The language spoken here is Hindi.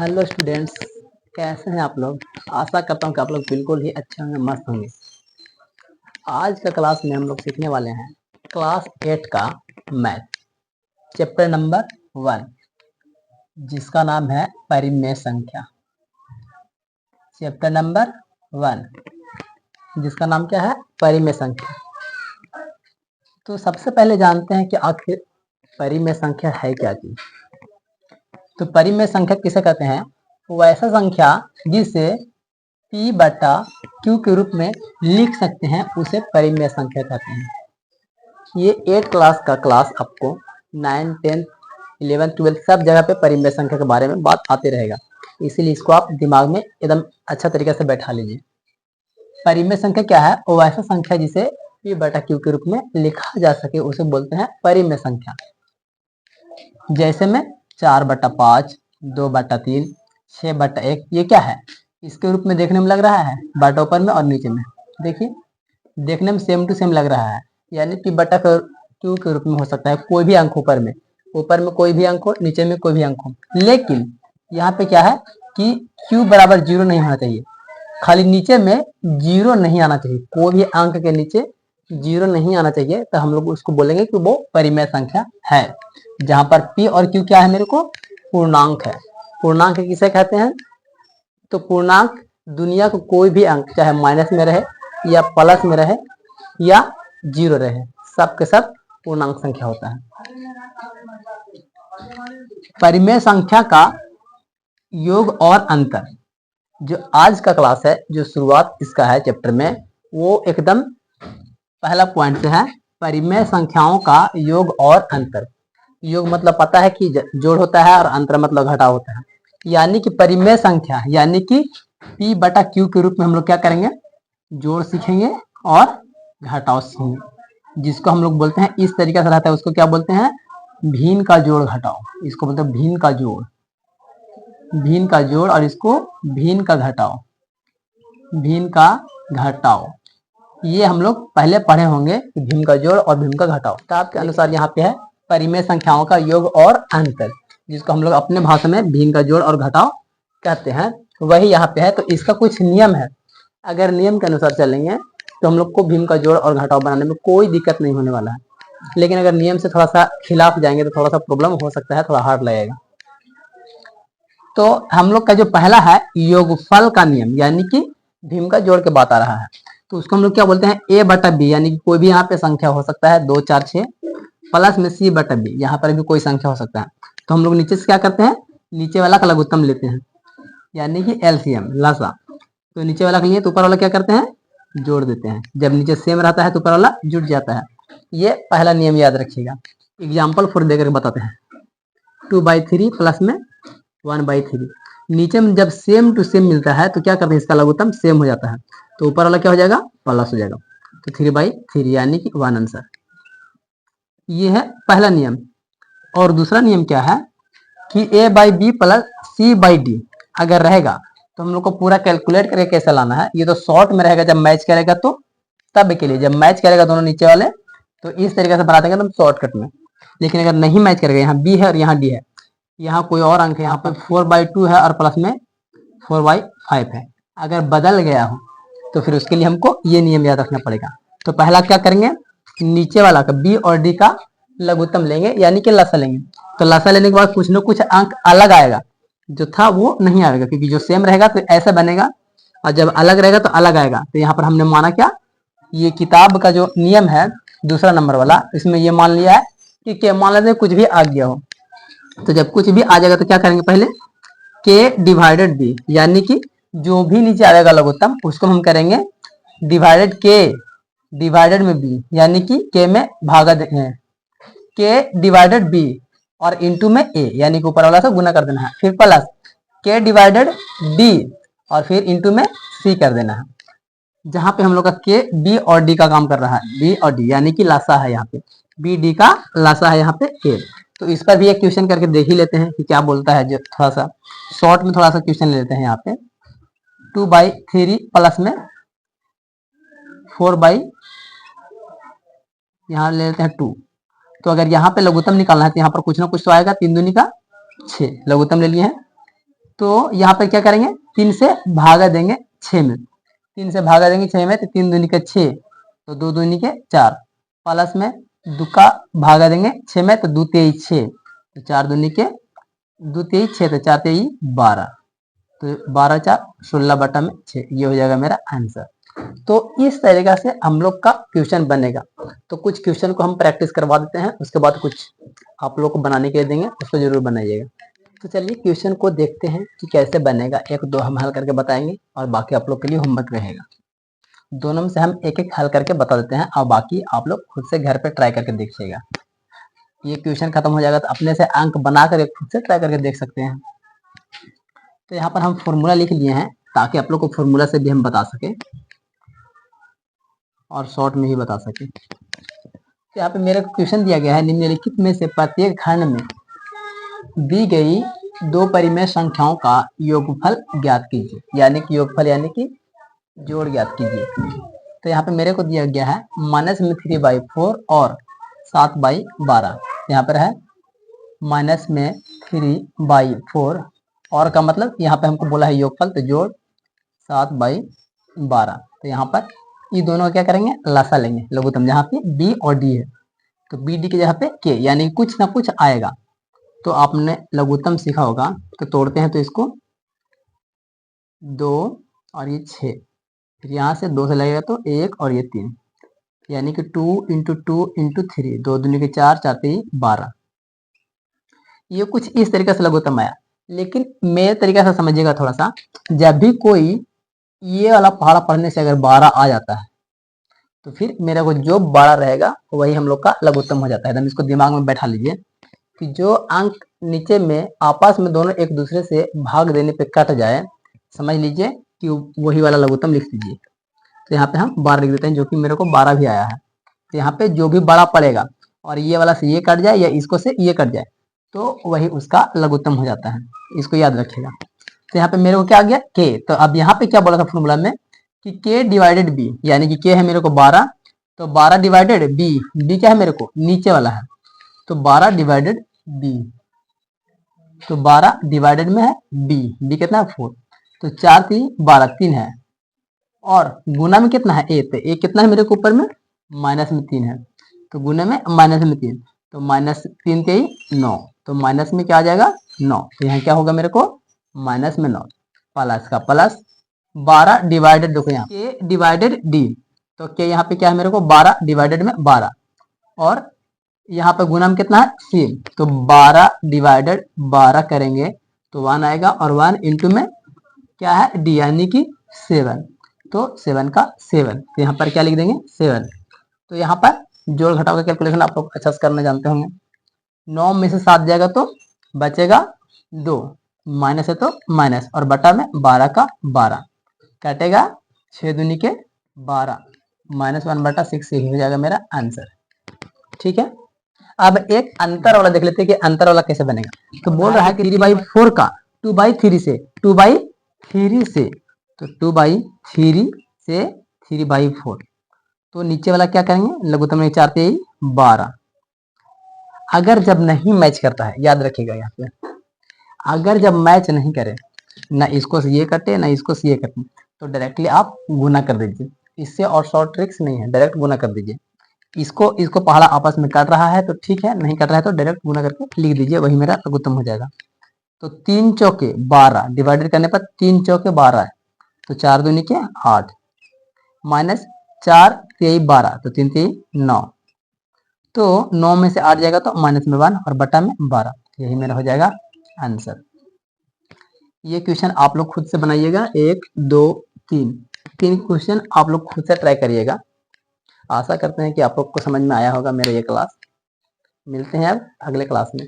हेलो स्टूडेंट्स, कैसे हैं आप लोग। आशा करता हूँ कि आप लोग बिल्कुल ही अच्छे होंगे, मस्त होंगे। आज का क्लास में हम लोग सीखने वाले हैं क्लास 8 का मैथ चैप्टर नंबर 1, जिसका नाम है परिमेय संख्या। चैप्टर नंबर 1 जिसका नाम क्या है, परिमेय संख्या। तो सबसे पहले जानते हैं कि आखिर परिमेय संख्या है क्या चीज। तो परिमेय संख्या किसे कहते हैं? वैसा संख्या जिसे P बटा Q के रूप में लिख सकते हैं उसे परिमेय संख्या कहते हैं। ये 8 क्लास का क्लास आपको 9, 10, 11, 12 सब जगह पे परिमेय संख्या के बारे में बात आते रहेगा, इसीलिए इसको आप दिमाग में एकदम अच्छा तरीके से बैठा लीजिए। परिमेय संख्या क्या है? वो वैसा संख्या जिसे P बटा Q के रूप में लिखा जा सके उसे बोलते हैं परिमेय संख्या। जैसे में 4/5, 2/3, 6/1, ये क्या है? इसके रूप में देखने में लग रहा है, बाटा ऊपर में और नीचे में। देखिए, देखने में सेम टू सेम लग रहा है, यानी P बटा Q के रूप में हो सकता है कोई भी अंक ऊपर में कोई भी अंक हो, नीचे में कोई भी अंक हो। लेकिन यहाँ पे क्या है कि Q बराबर 0 नहीं होना चाहिए, खाली नीचे में 0 नहीं आना चाहिए, कोई भी अंक के नीचे 0 नहीं आना चाहिए, तो हम लोग उसको बोलेंगे कि वो परिमेय संख्या है। जहां पर P और Q क्या है मेरे को? पूर्णांक है। पूर्णांक किसे कहते हैं? तो पूर्णांक दुनिया को कोई भी अंक चाहे माइनस में रहे या प्लस में रहे या 0 रहे, सब के सब पूर्णांक संख्या होता है। परिमेय संख्या का योग और अंतर, जो आज का क्लास है, जो शुरुआत इसका है चैप्टर में, वो एकदम पहला पॉइंट से है, परिमेय संख्याओं का योग और अंतर। योग मतलब पता है कि जोड़ होता है और अंतर मतलब घटाव होता है। यानी कि परिमेय संख्या यानी कि P बटा Q के रूप में हम लोग क्या करेंगे? जोड़ सीखेंगे और घटाव सीखेंगे, जिसको हम लोग बोलते हैं इस तरीके से रहता है, उसको क्या बोलते हैं? भिन्न का जोड़ घटाव। इसको बोलते हैं भिन्न का जोड़, भिन्न का जोड़, और इसको भिन्न का घटाव, भिन्न का घटाव। ये हम लोग पहले पढ़े होंगे कि भिन्न का जोड़ और भिन्न का घटाव। किताब के अनुसार यहाँ पे है परिमेय संख्याओं का योग और अंतर, जिसको हम लोग अपने भाषा में भिन्न का जोड़ और घटाव कहते हैं, वही यहाँ पे है। तो इसका कुछ नियम है, अगर नियम के अनुसार चलेंगे तो हम लोग को भिन्न का जोड़ और घटाव बनाने में कोई दिक्कत नहीं होने वाला है। लेकिन अगर नियम से थोड़ा सा खिलाफ जाएंगे तो थोड़ा सा प्रॉब्लम हो सकता है, थोड़ा हार्ड लगेगा। तो हम लोग का जो पहला है योगफल का नियम, यानी कि भिन्न का जोड़ के बात आ रहा है, तो उसको हम लोग क्या बोलते हैं? A बटा B, यानी कि कोई भी यहाँ पे संख्या हो सकता है 2, 4, 6, प्लस में C बटा B, यहाँ पर भी कोई संख्या हो सकता है। तो हम लोग नीचे से क्या करते हैं? नीचे वाला का लघुत्तम लेते हैं, यानी कि LCM, लसा। तो नीचे वाला के लिए तो ऊपर वाला क्या करते हैं? जोड़ देते हैं। जब नीचे सेम रहता है तो ऊपर वाला जुड़ जाता है। ये पहला नियम याद रखिएगा। एग्जाम्पल फॉर देकर बताते हैं। 2/3 प्लस में 1/3, नीचे में जब सेम टू सेम मिलता है तो क्या करते हैं? इसका लघुत्तम सेम हो जाता है, तो ऊपर वाला क्या हो जाएगा? प्लस हो जाएगा। तो 3/3 यानी कि 1 आंसर। ये है पहला नियम। और दूसरा नियम क्या है कि A/B प्लस C/D अगर रहेगा तो हम लोग को पूरा कैलकुलेट करके कैसे लाना है। ये तो शॉर्ट में रहेगा, जब मैच करेगा तो तब के लिए, जब मैच करेगा दोनों नीचे वाले तो इस तरीके से बना देंगे एकदम शॉर्टकट में। लेकिन अगर नहीं मैच करेगा, यहाँ B है और यहाँ D है, यहाँ कोई और अंक है, यहाँ पर 4/2 है और प्लस में 4/5 है, अगर बदल गया हो तो फिर उसके लिए हमको ये नियम याद रखना पड़ेगा। तो पहला क्या करेंगे? नीचे वाला का B और D का लघुत्तम लेंगे, यानी कि लसा लेंगे। तो लसा लेने के बाद कुछ न कुछ अंक अलग आएगा, जो था वो नहीं आएगा, क्योंकि जो सेम रहेगा तो ऐसा बनेगा, और जब अलग रहेगा तो अलग आएगा। तो यहाँ पर हमने माना क्या? ये किताब का जो नियम है दूसरा नंबर वाला, इसमें ये मान लिया है कि मान लेते कुछ भी आ गया हो, तो जब कुछ भी आ जाएगा तो क्या करेंगे? पहले K डिवाइडेड B, यानी कि जो भी नीचे आएगा लघुत्तम उसको हम करेंगे डिवाइडेड K डिवाइडेड में B, यानी कि K में भागा देंगे, K डिवाइडेड B और इंटू में A, यानी कि ऊपर वाला से गुना कर देना है, फिर प्लस K डिवाइडेड D और फिर इंटू में C कर देना है। जहां पे हम लोग का K B और D का काम कर रहा है, B और D यानी कि लासा है, यहाँ पे B D का लासा है यहाँ पे K। तो इस पर भी एक क्वेश्चन करके देख ही लेते हैं कि क्या बोलता है। जो थोड़ा सा शॉर्ट में थोड़ा सा क्वेश्चन ले लेते हैं। यहाँ पे 2/3 प्लस में 4 यहाँ ले लेते हैं 2। तो अगर यहाँ पे लघुत्तम निकालना है तो यहाँ पर कुछ ना कुछ तो आएगा, 3 दूनी का 6 लघुत्तम ले लिए हैं। तो यहाँ पर क्या करेंगे, 3 से भागा देंगे 6 में, 3 से भागा देंगे 6 में, तो 3 दूनी के 6, तो 2 दूनी के 4, प्लस में 2 का भागा देंगे 6 में, तो 2 तेईस 6, तो 4 दूनी के 2 तेईस 6, तो 4 तेईस 12, तो 12 4 16 बटा में 6, ये हो जाएगा मेरा आंसर। तो इस तरीका से हम लोग का क्वेश्चन बनेगा। तो कुछ क्वेश्चन को हम प्रैक्टिस करवा देते हैं, उसके बाद कुछ आप लोग को बनाने के लिए देंगे, उसको जरूर बनाइएगा। तो चलिए क्वेश्चन को देखते हैं कि कैसे बनेगा। एक दो हम हल करके बताएंगे और बाकी आप लोग के लिए होमवर्क रहेगा। दोनों में से हम एक एक हल करके बता देते हैं और बाकी आप लोग खुद से घर पे ट्राई करके देखिएगा। ये क्वेश्चन खत्म हो जाएगा तो अपने से अंक बना कर खुद से ट्राई करके देख सकते हैं। तो यहाँ पर हम फॉर्मूला लिख लिए हैं ताकि आप लोग को फॉर्मूला से भी हम बता सके और शॉर्ट में ही बता सके। तो यहाँ पे मेरे को क्वेश्चन दिया गया है, निम्नलिखित में से प्रत्येक खंड में दी गई 2 परिमेय संख्याओं का योगफल ज्ञात कीजिए, यानी कि योगफल यानी कि जोड़ ज्ञात कीजिए। तो यहाँ पे मेरे को दिया गया है माइनस में 3/4 और 7/12। यहाँ पर है माइनस में 3/4 और का मतलब यहाँ पे हमको बोला है योगफल, तो जोड़ 7/12। तो यहाँ पर ये दोनों क्या करेंगे, लसा लेंगे लघुत्तम, जहाँ पे बी और डी है, तो बी डी के जगह पे के, यानी कुछ ना कुछ आएगा। तो आपने लघुत्तम सीखा होगा, तो तोड़ते हैं तो इसको 2 और ये 6, फिर यहाँ से 2 से लगेगा तो 1 और ये 3, यानी कि 2 × 2 × 3, 2 दूनी के 4, 4 3 12। ये कुछ इस तरीके से लघुत्तम आया, लेकिन मेरे तरीके से समझिएगा थोड़ा सा। जब भी कोई ये वाला पहाड़ा पढ़ने से अगर 12 आ जाता है तो फिर मेरे को जो 12 रहेगा वही हम लोग का लघुत्तम हो जाता है। एकदम इसको दिमाग में बैठा लीजिए कि जो अंक नीचे में आपस में दोनों एक दूसरे से भाग देने पे कट जाए, समझ लीजिए कि वही वाला लघुत्तम लिख दीजिए। तो यहाँ पे हम 12 लिख देते हैं, जो कि मेरे को 12 भी आया है। तो यहाँ पे जो भी बड़ा पड़ेगा और ये वाला से ये कट जाए या इसको से ये कट जाए, तो वही उसका लघुत्तम हो जाता है। इसको याद रखिएगा। तो यहाँ पे मेरे को क्या आ गया, के। तो अब यहाँ पे क्या बोला था फॉर्मूला में कि के डिवाइडेड बी, यानी कि के है मेरे को 12, तो 12 डिवाइडेड बी, बी क्या है मेरे को नीचे वाला है, तो 12 डिवाइडेड बी, तो 12 डिवाइडेड में है बी, बी कितना है 4, तो 4 3 12 3 है, और गुना में कितना है ए, तो ए कितना है मेरे को ऊपर में माइनस में 3 है, तो गुना में माइनस में 3, तो माइनस 3 3 9, तो माइनस में क्या आ जाएगा 9, तो यहाँ क्या होगा मेरे को माइनस में 9, प्लस का प्लस 12 डिवाइडेड, देखो यहाँ के डिवाइडेड डी, तो के यहाँ पे क्या है मेरे को 12 डिवाइडेड में 12, और यहाँ पे गुना में कितना है 3, तो 12 डिवाइडेड 12 करेंगे तो 1 आएगा, और 1 इंटू में क्या है डी, यानी कि 7, तो 7 का 7, तो यहाँ पर क्या लिख देंगे 7। तो यहाँ पर जोड़ घटाव का कैलकुलेशन आप लोग अच्छा से करना जानते होंगे। 9 में से 7 जाएगा तो बचेगा 2, माइनस है तो माइनस, और बटा में 12 का 12 कटेगा 6 दूनी के 12, -1/6 ही हो जाएगा मेरा आंसर। ठीक है, अब एक अंतर वाला देख लेते हैं कि अंतर वाला कैसे बनेगा। तो बोल रहा है कि 3/4 का 2/3 से 2/3 से, तो 2/3 से 3/4, तो नीचे वाला क्या करेंगे लघुत्तम में 4 3 12। अगर जब नहीं मैच करता है, याद रखिएगा यहाँ पे, अगर जब मैच नहीं करे, ना इसको से ये कटे ना इसको से ये कटे, तो डायरेक्टली आप गुना कर दीजिए। इससे और शॉर्ट ट्रिक्स नहीं है, डायरेक्ट गुना कर दीजिए। इसको पहाड़ा आपस में काट रहा है तो ठीक है, नहीं कट रहा है तो डायरेक्ट गुना करके लिख दीजिए, वही मेरा लघुत्तम हो जाएगा। तो 3 चौके 12 डिवाइडेड करने पर 3 चौके 12 है, तो 4 दूनी के 8, माइनस 4 3 12, तो 3 3 9, तो 9 में से 8 जाएगा तो माइनस में 1 और बटा में 12, यही मेरा हो जाएगा आंसर। ये क्वेश्चन आप लोग खुद से बनाइएगा, 1 2 3 क्वेश्चन आप लोग खुद से ट्राई करिएगा। आशा करते हैं कि आप लोग को समझ में आया होगा मेरा ये क्लास। मिलते हैं अब अगले क्लास में।